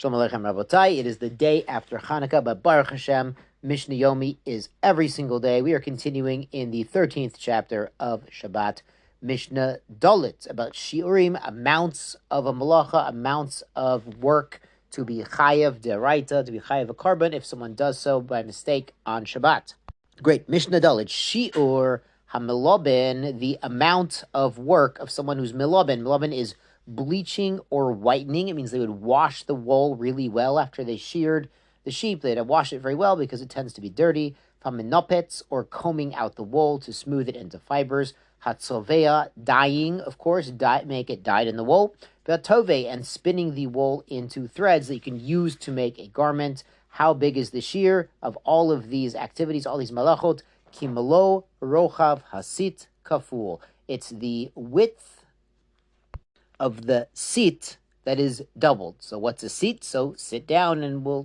Shalom Aleichem Rabotai. It is the day after Hanukkah, but Baruch Hashem, Mishnah Yomi is every single day. We are continuing in the 13th chapter of Shabbat, Mishnah Dalit, about Shiurim, amounts of a malacha, amounts of work to be chayav deraita, to be chayav a carbon, if someone does so by mistake on Shabbat. Great. Mishnah Dalit, Shiur HaMilobin, the amount of work of someone who's Milobin. Milobin is bleaching or whitening. It means they would wash the wool really well after they sheared the sheep. They'd wash it very well because it tends to be dirty. Faminopets, or combing out the wool to smooth it into fibers. Hatzovea, dyeing, of course, make it dyed in the wool. Beatove, and spinning the wool into threads that you can use to make a garment. How big is the shear of all of these activities, all these malachot? Kimalo rochav hasit kaful. It's the width of the seat that is doubled. So what's a seat? So sit down and we'll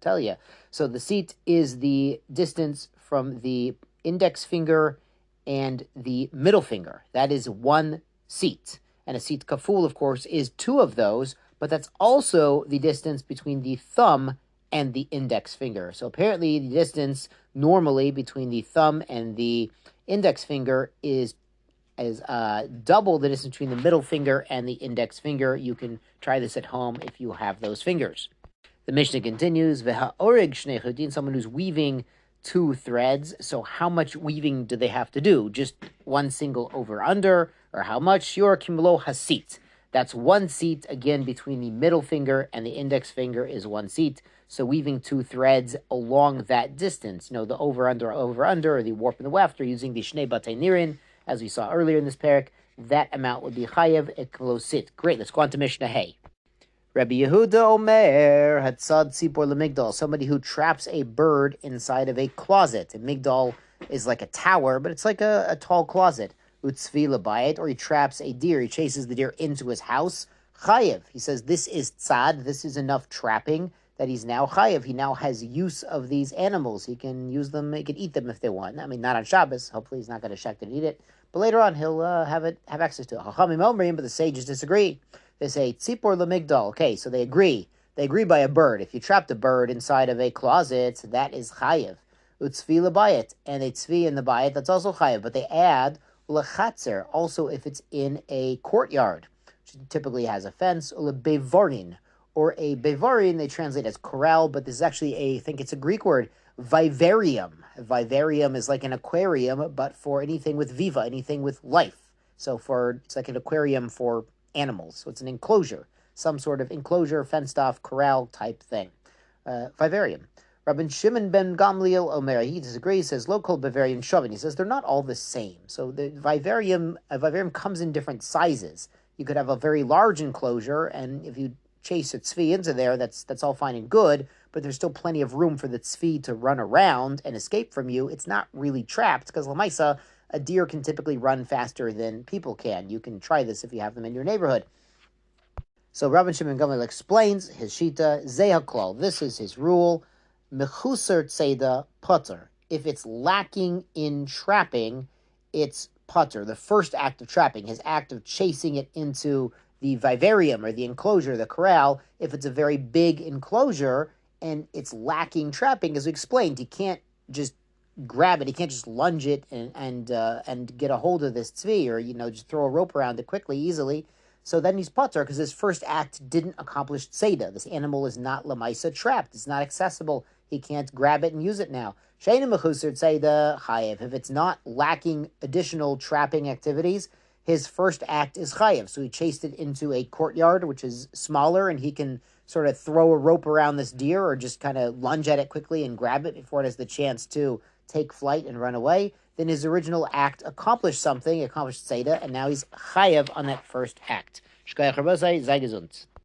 tell you. So the seat is the distance from the index finger and the middle finger. That is one seat. And a seat kaful, of course, is two of those, but that's also the distance between the thumb and the index finger. So apparently the distance normally between the thumb and the index finger is double the distance between the middle finger and the index finger. You can try this at home if you have those fingers. The Mishnah continues, Ve'ha'orig shnei chudin, someone who's weaving two threads. So how much weaving do they have to do? Just one single over under, or how much? Your kimlo hasit. That's one seat, again, between the middle finger and the index finger is one seat. So weaving two threads along that distance, the over under, or the warp and the weft, or using the shnei batei nirin, as we saw earlier in this parak, that amount would be chayev eklosit. Great, let's go on to Mishnah Hey. Rabbi Yehuda Omer hatzad tzipor lemigdal, somebody who traps a bird inside of a closet. A migdal is like a tower, but it's like a tall closet. Utzvi labayit, or he traps a deer, he chases the deer into his house. Chayev, he says this is tzad, this is enough trapping that he's now chayev. He now has use of these animals. He can use them, he can eat them if they want. I mean, not on Shabbos. Hopefully he's not going to shech and eat it. But later on, he'll have access to it. Chachamim omrim, but the sages disagree. They say, tzipor lemigdal. Okay, so they agree. They agree by a bird. If you trapped a bird inside of a closet, that is chayev. Utzvi labayit. And a tzvi in the bayit, that's also chayev. But they add lechatzer, also if it's in a courtyard, which typically has a fence, or bevarin, or a vivarium, they translate as corral, but this is actually I think it's a Greek word, vivarium. Vivarium is like an aquarium, but for anything with viva, anything with life. So it's like an aquarium for animals. So it's an enclosure, some sort of enclosure, fenced off, corral type thing. Vivarium. Rabbi Shimon ben Gamliel Omer, he disagrees, says, local vivarium shovin. He says they're not all the same. So the vivarium comes in different sizes. You could have a very large enclosure, and if you chase a tzvi into there, that's all fine and good, but there's still plenty of room for the tzvi to run around and escape from you. It's not really trapped, because lamaisa, a deer can typically run faster than people can. You can try this if you have them in your neighborhood. So Rabbi Shimon Gamliel explains his shita, zehaklal, this is his rule, mechuser tzeda putter. If it's lacking in trapping, it's putter. The first act of trapping, his act of chasing it into the vivarium, or the enclosure, the corral, if it's a very big enclosure and it's lacking trapping, as we explained, he can't just grab it, he can't just lunge it and get a hold of this tzvi, or just throw a rope around it quickly, easily. So then he's patur, because his first act didn't accomplish tzeda. This animal is not lamaisa trapped, it's not accessible, he can't grab it and use it now. Sheina mechusar tzeda chayev. If it's not lacking additional trapping activities, his first act is chayev. So he chased it into a courtyard, which is smaller, and he can sort of throw a rope around this deer, or just kind of lunge at it quickly and grab it before it has the chance to take flight and run away. Then his original act accomplished something, accomplished tzeda, and now he's chayev on that first act. Shkoyach Rabosai, sei gesund.